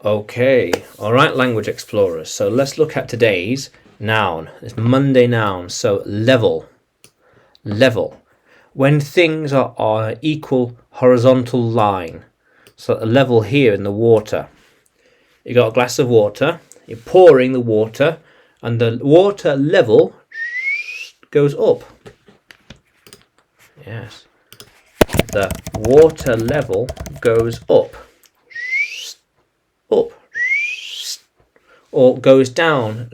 Okay, all right, language explorers. So let's look at today's noun. It's Monday noun. So level. Level. When things are on an equal horizontal line. So a level here in the water. You got a glass of water. You're pouring the water, and the water level goes up. Yes. The water level goes up. Up. Or goes down.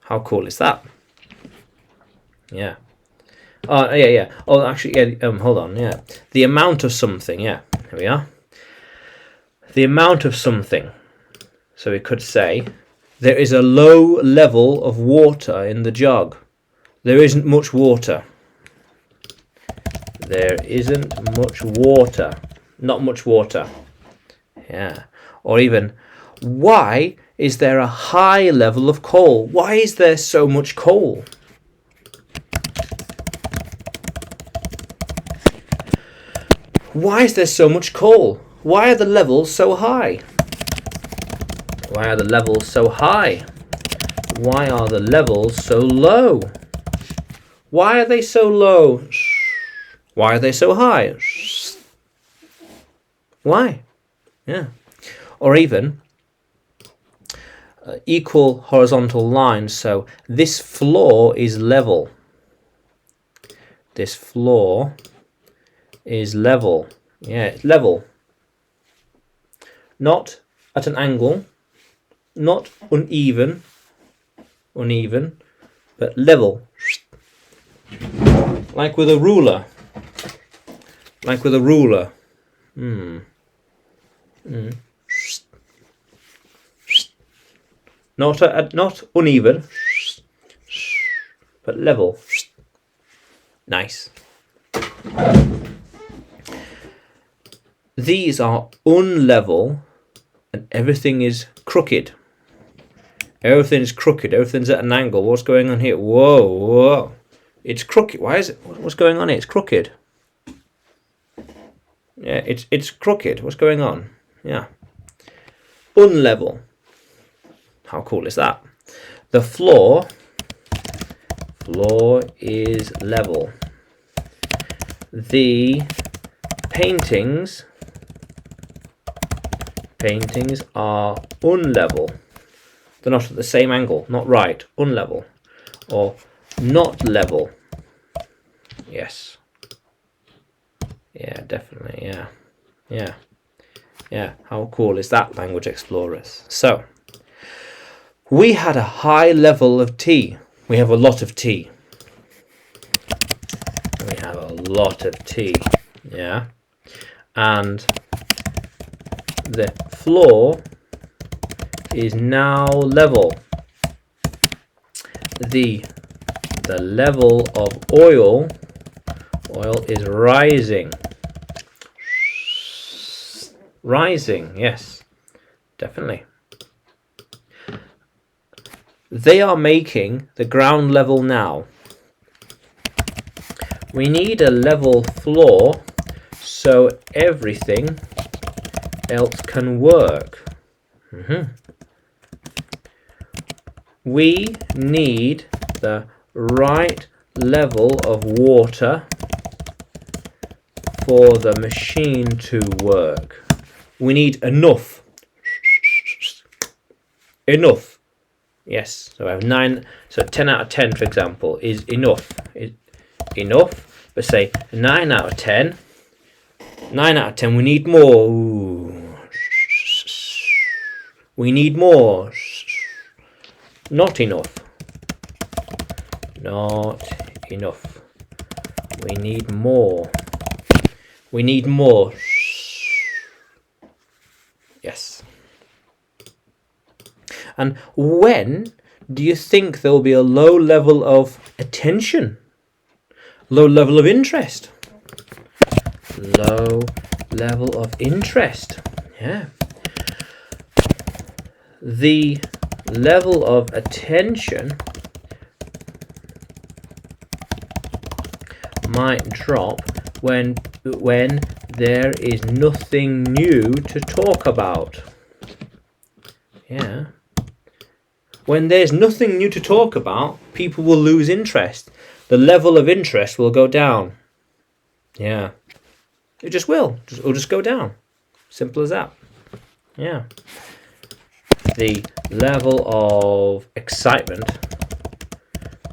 How cool is that? Yeah. Oh, yeah. Oh, actually, yeah. Hold on. Yeah. The amount of something. Yeah. Here we are. The amount of something. So we could say, there is a low level of water in the jug. There isn't much water. There isn't much water. Not much water. Yeah. Or even, why is there a high level of coal? Why is there so much coal? Why is there so much coal? Why are the levels so high? Why are the levels so high? Why are the levels so low? Why are they so low? Why are they so high? Why? Yeah. Or even equal horizontal lines. So this floor is level. This floor is level. Yeah, it's level. Not at an angle, not uneven, but level. Like with a ruler. Like with a ruler. Not uneven, but level. Nice. These are unlevel, and everything is crooked. Everything's crooked. Everything's at an angle. What's going on here? Whoa. It's crooked. Why is it? What's going on here? It's crooked. Yeah, it's crooked. What's going on? Yeah. Unlevel. How cool is that? The floor is level. The paintings are unlevel. They're not at the same angle, not right, unlevel. Or not level. Yes. Yeah, definitely, yeah. How cool is that, language explorers? So, we had a high level of tea. We have a lot of tea. We have a lot of tea, yeah. And the floor is now level. The level of oil is rising. Rising, yes, definitely. They are making the ground level now. We need a level floor so everything else can work. We need the right level of water for the machine to work. We need enough. Enough. Yes. So I have 9. So 10 out of 10, for example, is enough. Enough. But say 9 out of 10. 9 out of 10. We need more. Ooh. We need more. Not enough. Not enough. We need more. We need more. Yes. And when do you think there will be a low level of attention? Low level of interest? Low level of interest. Yeah. The level of attention might drop when there is nothing new to talk about. Yeah. When there's nothing new to talk about, people will lose interest. The level of interest will go down. Yeah. It just will. It'll just go down. Simple as that. Yeah. The level of excitement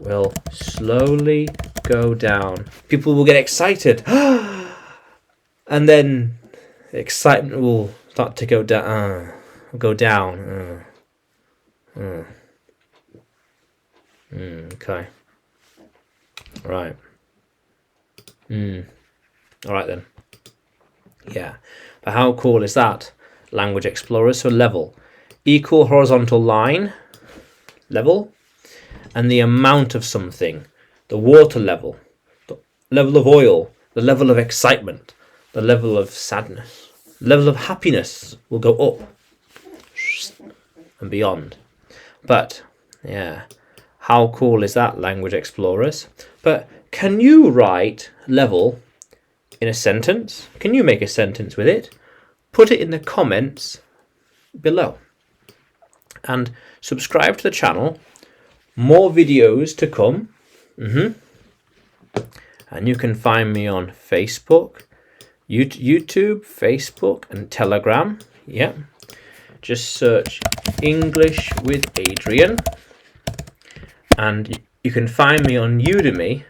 will slowly go down. People will get excited. And then the excitement will start to go down. Okay. Right. All right then. Yeah. But how cool is that? Language Explorer. So level. Equal horizontal line. Level. And the amount of something. The water level. The level of oil. The level of excitement. The level of sadness. The level of happiness will go up. And beyond. But, yeah. How cool is that, Language Explorers? But can you write level in a sentence? Can you make a sentence with it? Put it in the comments below. And subscribe to the channel. More videos to come. And you can find me on Facebook, YouTube, Facebook, and Telegram. Yeah. Just search English with Adrian. And you can find me on Udemy.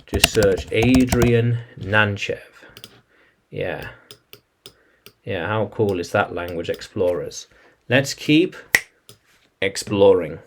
Just search Adrian Nanchev. Yeah. Yeah, how cool is that, Language Explorers? Let's keep exploring.